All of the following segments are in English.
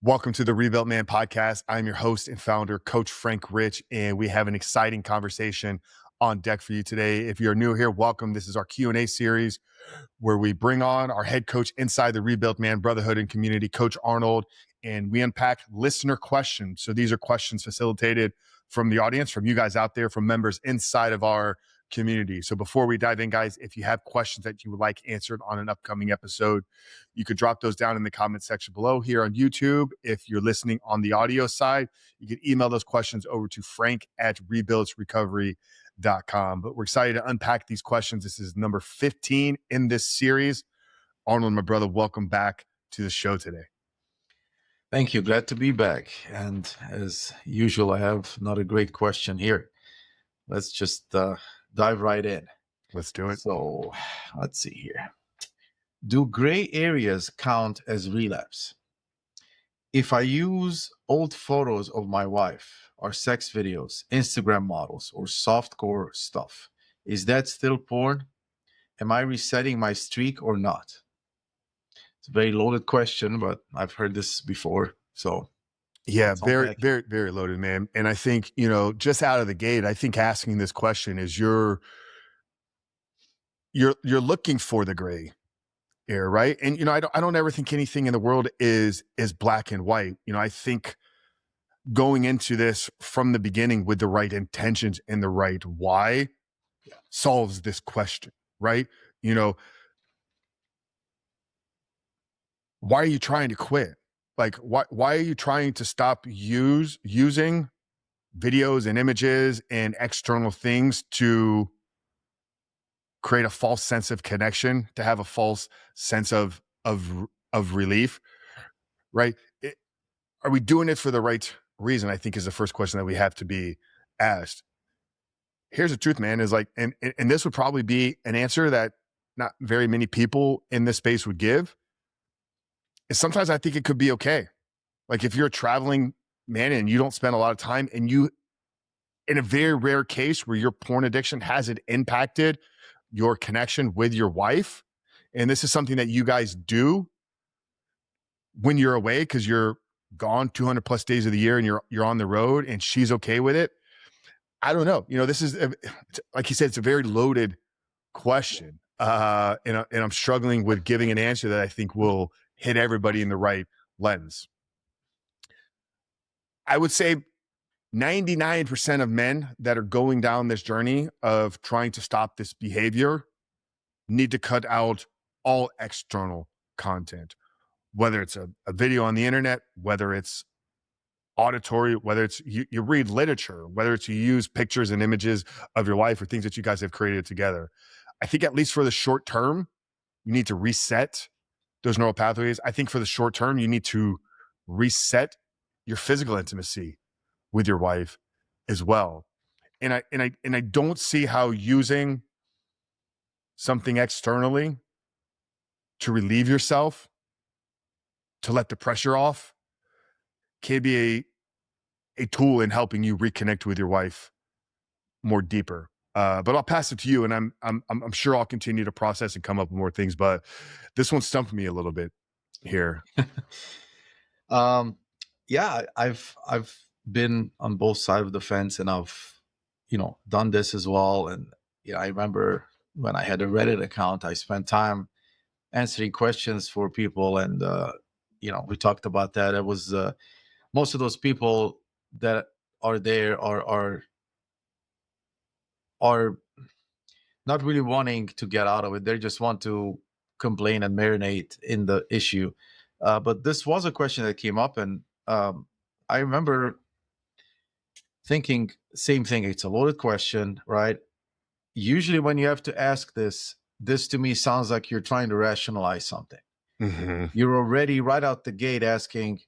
Welcome to the Rebuilt Man podcast. I'm your host and founder, Coach Frank Rich, and we have an exciting conversation on deck for you today. If you're new here, welcome. This is our Q&A series where we bring on our head coach inside the Rebuilt Man Brotherhood and community, Coach Arnold, and we unpack listener questions. So these are questions facilitated from the audience, from you guys out there, from members inside of our community. So before we dive in, guys, if you have questions that you would like answered on an upcoming episode, you could drop those down in the comment section below here on YouTube. If you're listening on the audio side, you can email those questions over to frank@rebuildsrecovery.com. But we're excited to unpack these questions. This is number 15 in this series. Arnold, my brother, welcome back to the show today. Thank you. Glad to be back. And as usual, I have another great question here. Let's just dive right in. Let's do it. So let's see here. Do gray areas count as relapse? If I use old photos of my wife or sex videos, Instagram models, or softcore stuff, is that still porn? Am I resetting my streak or not? It's a very loaded question, but I've heard this before. So yeah, very loaded, man. And I think, just out of the gate, I think asking this question is you're looking for the gray area, right? And I don't ever think anything in the world is black and white. I think going into this from the beginning with the right intentions and the right why solves this question, right? Why are you trying to quit? Like, why are you trying to stop using videos and images and external things to create a false sense of connection, to have a false sense of relief, right? Are we doing it for the right reason? I think is the first question that we have to be asked. Here's the truth, man, is like, and this would probably be an answer that not very many people in this space would give. Is sometimes I think it could be okay. Like if you're a traveling man and you don't spend a lot of time, and you, in a very rare case where your porn addiction hasn't impacted your connection with your wife, and this is something that you guys do when you're away because you're gone 200 plus days of the year and you're on the road, and she's okay with it. I don't know. This is, like you said, it's a very loaded question. And I'm struggling with giving an answer that I think will hit everybody in the right lens. I would say 99% of men that are going down this journey of trying to stop this behavior need to cut out all external content, whether it's a video on the internet, whether it's auditory, whether it's you read literature, whether it's you use pictures and images of your wife or things that you guys have created together. I think at least for the short term, you need to reset those neural pathways. I think for the short term, you need to reset your physical intimacy with your wife as well. And I don't see how using something externally to relieve yourself, to let the pressure off, can be a tool in helping you reconnect with your wife more deeper. But I'll pass it to you, and I'm sure I'll continue to process and come up with more things. But this one stumped me a little bit here. Yeah, I've been on both sides of the fence, and I've done this as well. And I remember when I had a Reddit account, I spent time answering questions for people, and we talked about that. It was most of those people that are there are not really wanting to get out of it. They just want to complain and marinate in the issue. But this was a question that came up, and I remember thinking same thing. It's a loaded question, right? Usually when you have to ask this to me sounds like you're trying to rationalize something. Mm-hmm. You're already right out the gate asking,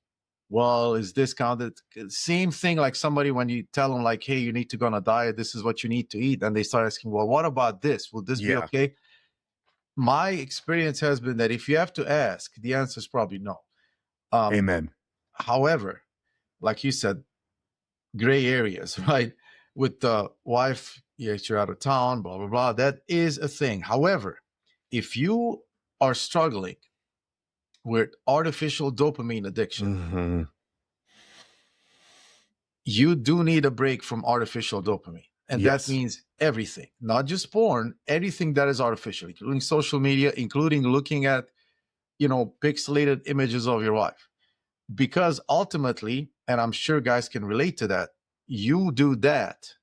well, is this counted? Same thing like somebody when you tell them like, hey, you need to go on a diet, this is what you need to eat. And they start asking, well, what about this? Will this be okay? My experience has been that if you have to ask, the answer is probably no. Amen. However, like you said, gray areas, right? With the wife, you're out of town, blah, blah, blah. That is a thing. However, if you are struggling with artificial dopamine addiction. Mm-hmm. You do need a break from artificial dopamine. And that Yes. means everything, not just porn, everything that is artificial, including social media, including looking at, pixelated images of your wife. Because ultimately, and I'm sure guys can relate to that, you do that.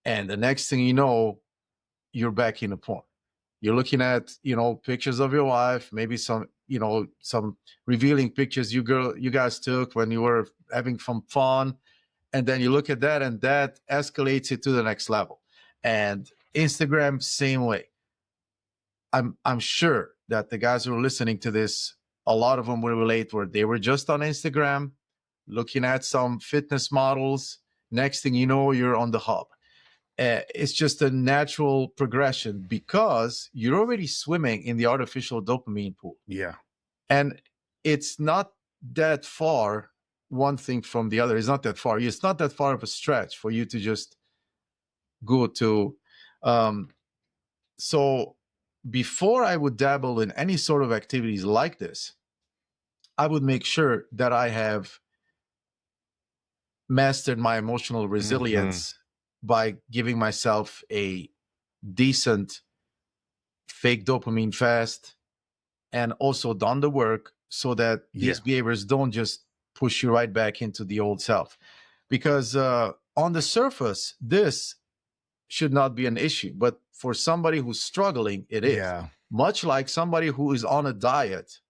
And the next thing you know, you're back in the porn. You're looking at, pictures of your wife, maybe some revealing pictures you guys took when you were having some fun, and then you look at that, and that escalates it to the next level. And Instagram, same way. I'm sure that the guys who are listening to this, a lot of them will relate where they were just on Instagram looking at some fitness models. Next thing you know, you're on the hub. It's just a natural progression because you're already swimming in the artificial dopamine pool. Yeah. And it's not that far, one thing from the other. It's not that far. It's not that far of a stretch for you to just go to. So before I would dabble in any sort of activities like this, I would make sure that I have mastered my emotional Mm-hmm. resilience by giving myself a decent fake dopamine fast and also done the work so that Yeah. these behaviors don't just push you right back into the old self. Because on the surface, this should not be an issue. But for somebody who's struggling, it is. Yeah. Much like somebody who is on a diet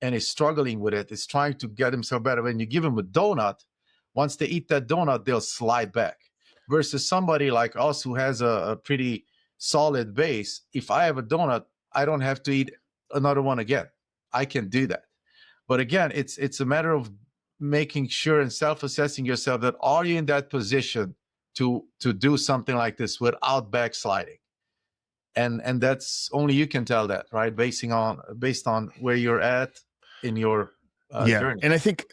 and is struggling with it, is trying to get himself better. When you give him a donut, once they eat that donut, they'll slide back. Versus somebody like us who has a pretty solid base, if I have a donut, I don't have to eat another one again. I can do that. But again, it's a matter of making sure and self-assessing yourself that are you in that position to do something like this without backsliding. And that's only you can tell that, right? Based on where you're at in your Yeah. journey. And I think,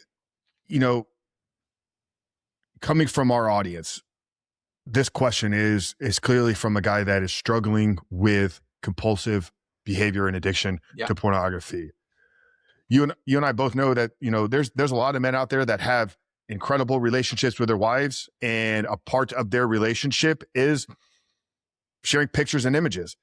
coming from our audience, this question is clearly from a guy that is struggling with compulsive behavior and addiction Yeah. to pornography. You and I both know that, there's a lot of men out there that have incredible relationships with their wives, and a part of their relationship is sharing pictures and images.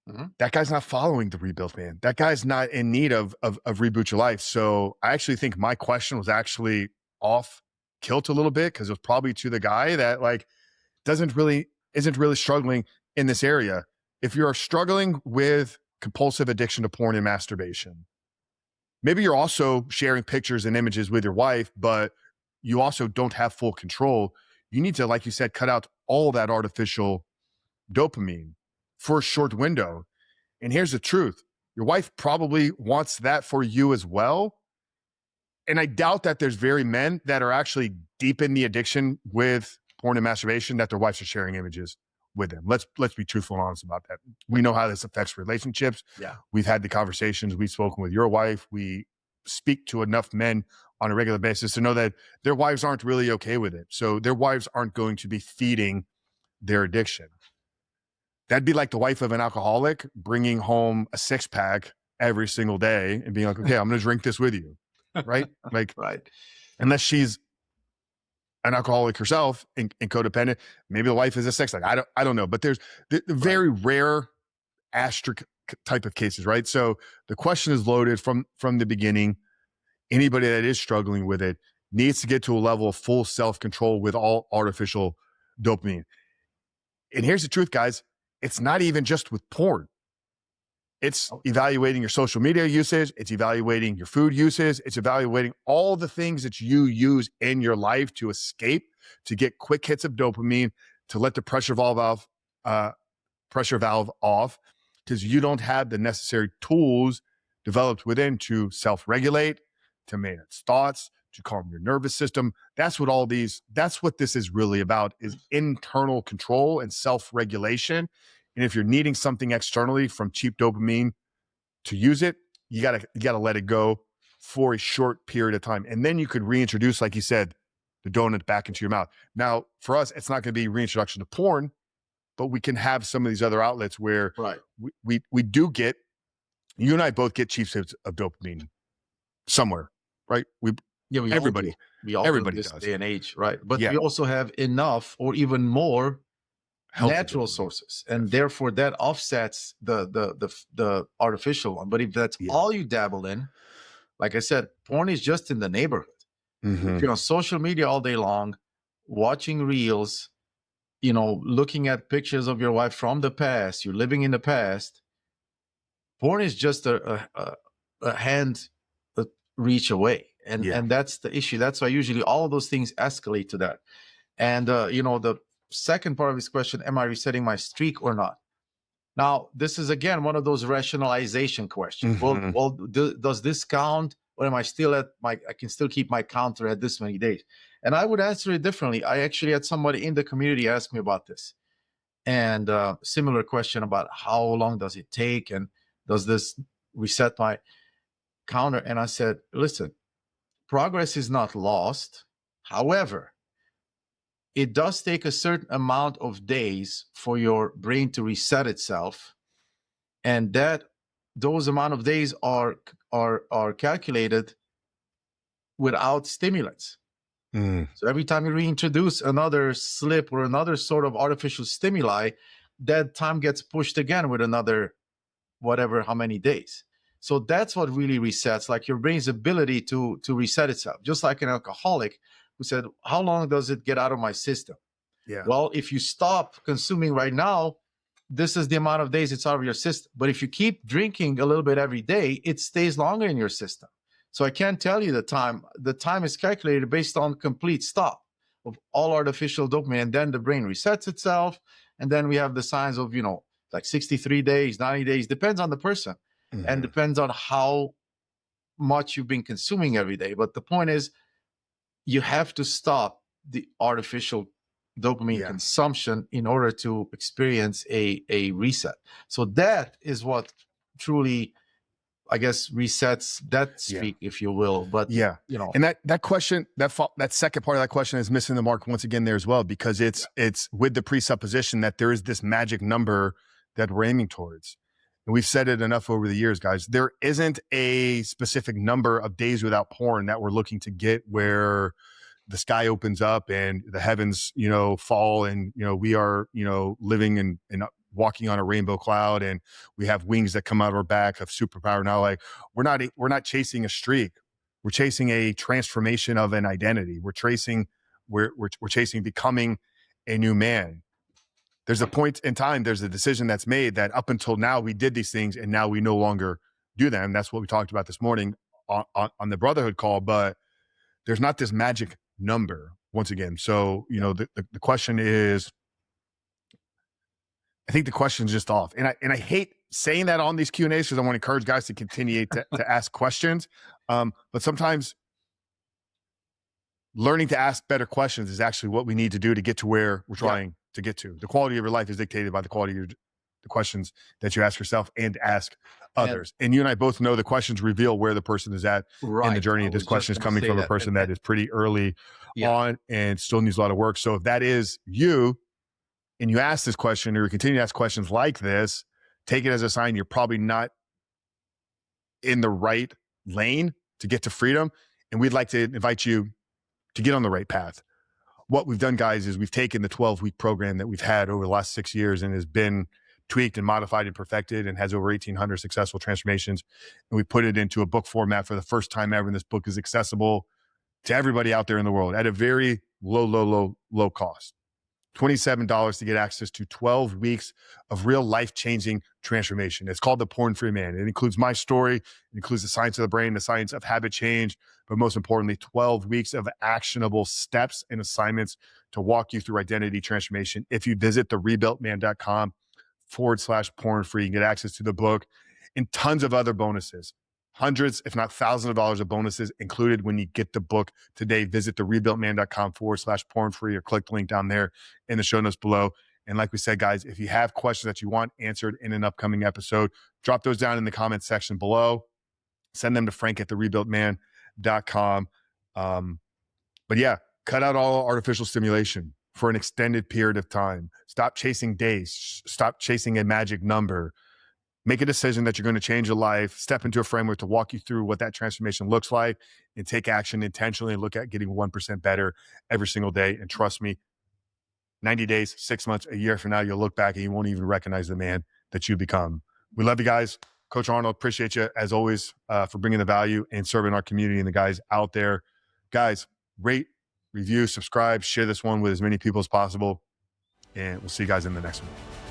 Mm-hmm. That guy's not following the rebuild, man. That guy's not in need of reboot your life. So I actually think my question was actually off kilt a little bit, because it was probably to the guy that isn't really struggling in this area. If you're struggling with compulsive addiction to porn and masturbation, maybe you're also sharing pictures and images with your wife, but you also don't have full control. You need to, like you said, cut out all that artificial dopamine for a short window. And here's the truth. Your wife probably wants that for you as well. And I doubt that there's very men that are actually deep in the addiction with porn and masturbation that their wives are sharing images with them. Let's be truthful and honest about that. We know how this affects relationships. Yeah. We've had the conversations. We've spoken with your wife. We speak to enough men on a regular basis to know that their wives aren't really okay with it. So their wives aren't going to be feeding their addiction. That'd be like the wife of an alcoholic bringing home a 6-pack every single day and being like, okay, I'm going to drink this with you. Right? Like, Right. unless she's an alcoholic herself and codependent, maybe the wife is a sex addict. I don't know, but there's the very rare asterisk type of cases, right? So the question is loaded from the beginning. Anybody that is struggling with it needs to get to a level of full self-control with all artificial dopamine. And here's the truth, guys. It's not even just with porn. It's evaluating your social media usage. It's evaluating your food usage. It's evaluating all the things that you use in your life to escape, to get quick hits of dopamine, to let the pressure valve off, because you don't have the necessary tools developed within to self-regulate, to manage thoughts, to calm your nervous system. That's what this is really about, is internal control and self-regulation. And if you're needing something externally from cheap dopamine to use it, you gotta let it go for a short period of time. And then you could reintroduce, like you said, the donut back into your mouth. Now, for us, it's not gonna be reintroduction to porn, but we can have some of these other outlets where Right. we do get You and I both get cheap hits of dopamine somewhere, right? Yeah, we all do. Everybody, We all do in everybody this does. day and age, right? But Yeah, we also have enough or even more healthy natural dopamine. sources, and Yes. therefore that offsets the artificial one. But if that's Yeah. all you dabble in, like I said, porn is just in the neighborhood. If Mm-hmm. you're on social media all day long, watching reels, looking at pictures of your wife from the past, you're living in the past. Porn is just a hand reach away, and Yeah. that's the issue. That's why usually all of those things escalate to that. And the second part of this question: am I resetting my streak or not? Now, this is again one of those rationalization questions. Well, Mm-hmm. does this count, or am I still at my? I can still keep my counter at this many days. And I would answer it differently. I actually had somebody in the community ask me about this, and similar question about how long does it take, and does this reset my counter? And I said, listen, progress is not lost. However, it does take a certain amount of days for your brain to reset itself, and those amount of days are calculated without stimulants. Mm. So every time you reintroduce another slip or another sort of artificial stimuli, that time gets pushed again with another whatever how many days. So that's what really resets, like your brain's ability to reset itself. Just like an alcoholic who said, how long does it get out of my system? Yeah. Well, if you stop consuming right now, this is the amount of days it's out of your system. But if you keep drinking a little bit every day, it stays longer in your system. So I can't tell you the time. The time is calculated based on complete stop of all artificial dopamine. And then the brain resets itself. And then we have the signs of, like 63 days, 90 days, depends on the person and Mm-hmm. depends on how much you've been consuming every day. But the point is, you have to stop the artificial dopamine Yeah. consumption in order to experience a reset. So that is what truly, I guess, resets that Yeah. streak, if you will. But Yeah. And that question, that second part of that question is missing the mark once again there as well, because it's with the presupposition that there is this magic number that we're aiming towards. And we've said it enough over the years, guys. There isn't a specific number of days without porn that we're looking to get where the sky opens up and the heavens, fall, and we are, living and walking on a rainbow cloud, and we have wings that come out of our back of superpower. Now, like we're not chasing a streak. We're chasing a transformation of an identity. We're chasing becoming a new man. There's a point in time, there's a decision that's made that up until now we did these things and now we no longer do them. That's what we talked about this morning on the brotherhood call. But there's not this magic number once again. So, the question is, I think the question is just off. And I hate saying that on these Q&As because I want to encourage guys to continue to ask questions. But sometimes learning to ask better questions is actually what we need to do to get to where we're trying to get to. The quality of your life is dictated by the quality of the questions that you ask yourself and ask others. And you and I both know the questions reveal where the person is at in the journey. This question is coming from a person that is pretty early on and still needs a lot of work. So if that is you and you ask this question or you continue to ask questions like this, take it as a sign you're probably not in the right lane to get to freedom. And we'd like to invite you to get on the right path. What we've done, guys, is we've taken the 12-week program that we've had over the last 6 years and has been tweaked and modified and perfected and has over 1,800 successful transformations. And we put it into a book format for the first time ever. And this book is accessible to everybody out there in the world at a very low cost. $27 to get access to 12 weeks of real life-changing transformation. It's called The Porn-Free Man. It includes my story. It includes the science of the brain, the science of habit change, but most importantly, 12 weeks of actionable steps and assignments to walk you through identity transformation. If you visit therebuiltman.com/porn-free, you get access to the book and tons of other bonuses. Hundreds, if not thousands of dollars of bonuses included when you get the book today. Visit therebuiltman.com/porn-free or click the link down there in the show notes below. And like we said, guys, if you have questions that you want answered in an upcoming episode, drop those down in the comments section below. Send them to Frank at therebuiltman.com. But yeah, cut out all artificial stimulation for an extended period of time. Stop chasing days. Stop chasing a magic number. make a decision that you're going to change your life, step into a framework to walk you through what that transformation looks like, and take action intentionally and look at getting 1% better every single day. And trust me, 90 days, 6 months, a year from now, you'll look back and you won't even recognize the man that you become. We love you guys. Coach Arnold, appreciate you as always for bringing the value and serving our community and the guys out there. Guys, rate, review, subscribe, share this one with as many people as possible. And we'll see you guys in the next one.